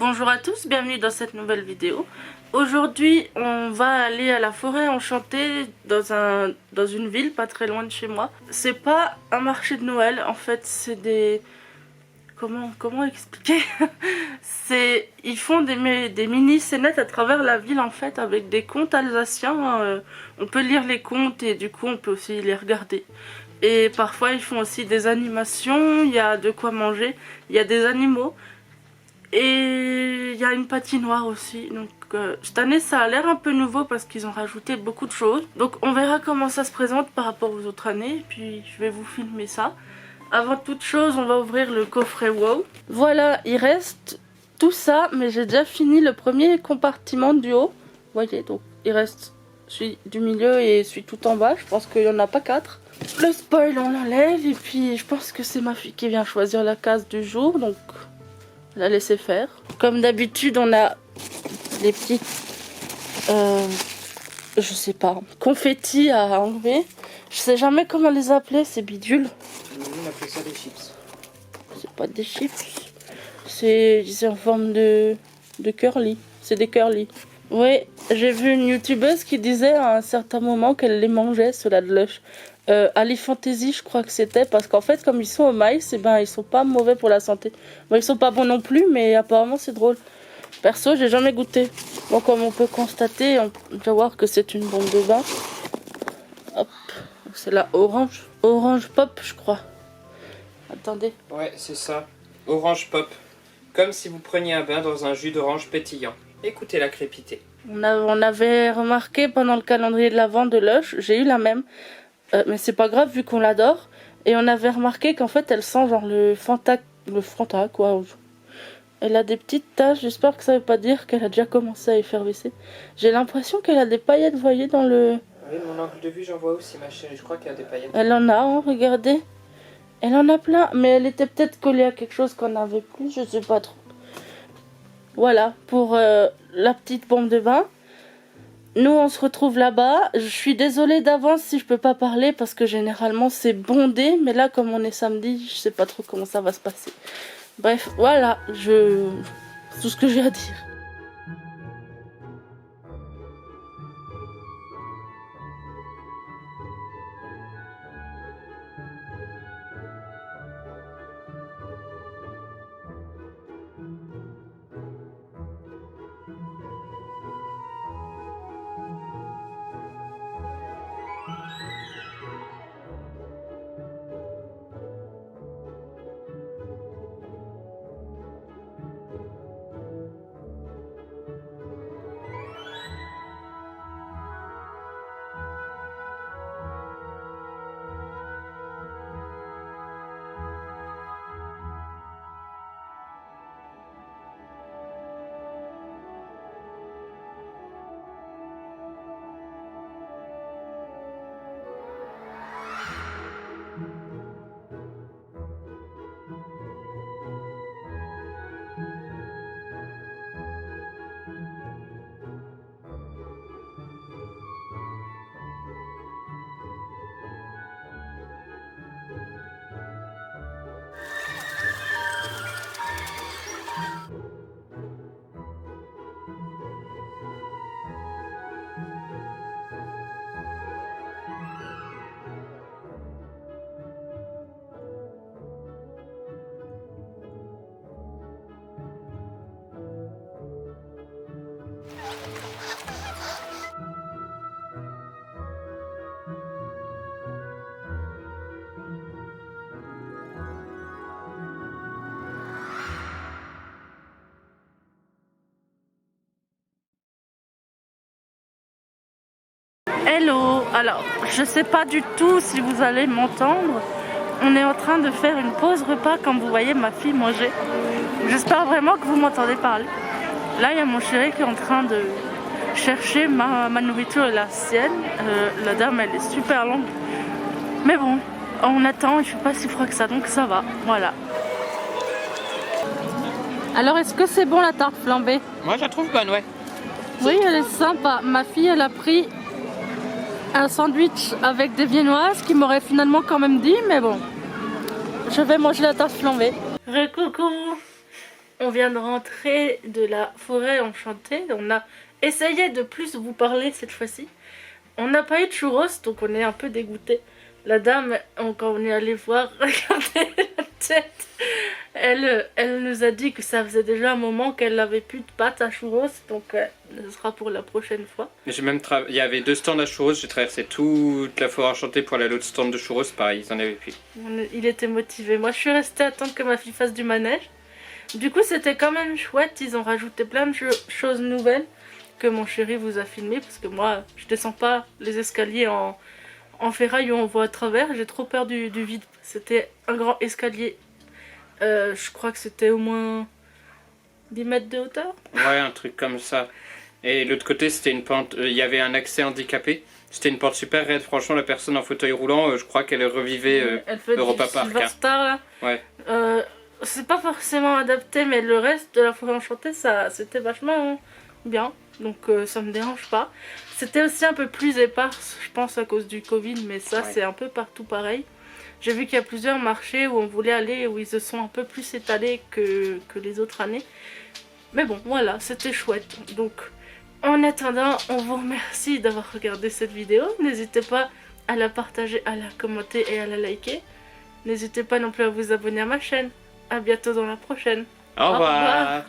Bonjour à tous, bienvenue dans cette nouvelle vidéo. Aujourd'hui on va aller à la forêt enchantée dans une ville pas très loin de chez moi. C'est pas un marché de Noël, en fait c'est des... Comment expliquer? Ils font des mini scénettes à travers la ville en fait, avec des contes alsaciens. On peut lire les contes et du coup on peut aussi les regarder. Et parfois ils font aussi des animations, il y a de quoi manger, il y a des animaux. Et il y a une patinoire aussi. Donc cette année ça a l'air un peu nouveau parce qu'ils ont rajouté beaucoup de choses. Donc on verra comment ça se présente par rapport aux autres années. Et puis je vais vous filmer ça. Avant toute chose, on va ouvrir le coffret WOW. Voilà, il reste tout ça, mais j'ai déjà fini le premier compartiment du haut. Vous voyez, donc il reste celui du milieu et celui tout en bas. Je pense qu'il n'y en a pas 4. Le spoil, on l'enlève. Et puis je pense que c'est ma fille qui vient choisir la case du jour. Donc la laisser faire. Comme d'habitude, on a les petites, je sais pas, confettis à enlever. Je sais jamais comment les appeler, ces bidules. On appelle ça des chips. C'est pas des chips. C'est en forme de curly. C'est des curly. Oui, j'ai vu une youtubeuse qui disait à un certain moment qu'elle les mangeait, ceux-là de Lush. Ali Fantasy, je crois que c'était, parce qu'en fait, comme ils sont au maïs, et ben, ils sont pas mauvais pour la santé. Bon, ils sont pas bons non plus, mais apparemment c'est drôle. Perso, j'ai jamais goûté. Bon, comme on peut constater, on va voir que c'est une bombe de bain. Hop, c'est la orange pop, je crois. Attendez. Ouais, c'est ça. Orange pop. Comme si vous preniez un bain dans un jus d'orange pétillant. Écoutez-la crépiter. On avait remarqué pendant le calendrier de l'Avent de Lush, j'ai eu la même. Mais c'est pas grave vu qu'on l'adore. Et on avait remarqué qu'en fait elle sent genre le Fanta quoi. Elle a des petites taches, j'espère que ça veut pas dire qu'elle a déjà commencé à effervescer. J'ai l'impression qu'elle a des paillettes, vous voyez, dans le... Oui, mon angle de vue, j'en vois aussi, ma chérie. Je crois qu'il y a des paillettes. Elle en a, hein, regardez. Elle en a plein, mais elle était peut-être collée à quelque chose qu'on n'avait plus, je sais pas trop. Voilà, pour la petite bombe de bain. Nous, on se retrouve là-bas. Je suis désolée d'avance si je peux pas parler parce que généralement c'est bondé. Mais là, comme on est samedi, je sais pas trop comment ça va se passer. Bref, voilà, tout ce que j'ai à dire. Hello, alors je sais pas du tout si vous allez m'entendre. On est en train de faire une pause repas comme vous voyez ma fille manger. J'espère vraiment que vous m'entendez parler. Là il y a mon chéri qui est en train de chercher ma nourriture et la sienne. La dame elle est super longue. Mais bon, on attend, il fait pas si froid que ça donc ça va, voilà. Alors est-ce que c'est bon la tarte flambée? Moi, je la trouve bonne, ouais. Oui, elle est sympa. Ma fille elle a pris un sandwich avec des viennoises qui m'aurait finalement quand même dit, mais bon, je vais manger la tarte flambée. Coucou. On vient de rentrer de la forêt enchantée. On a essayé de plus vous parler cette fois-ci. On n'a pas eu de churros, donc on est un peu dégoûté. La dame, quand on est allé voir, regardez la tête. Elle nous a dit que ça faisait déjà un moment qu'elle n'avait plus de pâte à churros, donc ce sera pour la prochaine fois. J'ai même il y avait 2 stands à churros, j'ai traversé toute la forêt enchantée pour aller à l'autre stand de churros, pareil, ils en avaient plus. Il était motivé. Moi je suis restée attendre que ma fille fasse du manège. Du coup c'était quand même chouette, ils ont rajouté plein de choses nouvelles que mon chéri vous a filmé, parce que moi je descends pas les escaliers en ferraille où on voit à travers, j'ai trop peur du vide. C'était un grand escalier, je crois que c'était au moins 10 mètres de hauteur. Ouais, un truc comme ça. Et l'autre côté c'était une pente, il y avait un accès handicapé. C'était une pente super raide, franchement la personne en fauteuil roulant, je crois qu'elle revivait Elle fait Europa du Park. Silverstar là. Ouais. C'est pas forcément adapté, mais le reste de la forêt enchantée, ça c'était vachement bien. Donc ça me dérange pas. C'était aussi un peu plus éparse, je pense à cause du Covid, mais ça c'est un peu partout pareil. J'ai vu qu'il y a plusieurs marchés où on voulait aller, où ils se sont un peu plus étalés que les autres années. Mais bon, voilà, c'était chouette. Donc en attendant, on vous remercie d'avoir regardé cette vidéo. N'hésitez pas à la partager, à la commenter et à la liker. N'hésitez pas non plus à vous abonner à ma chaîne. A bientôt dans la prochaine. Au revoir.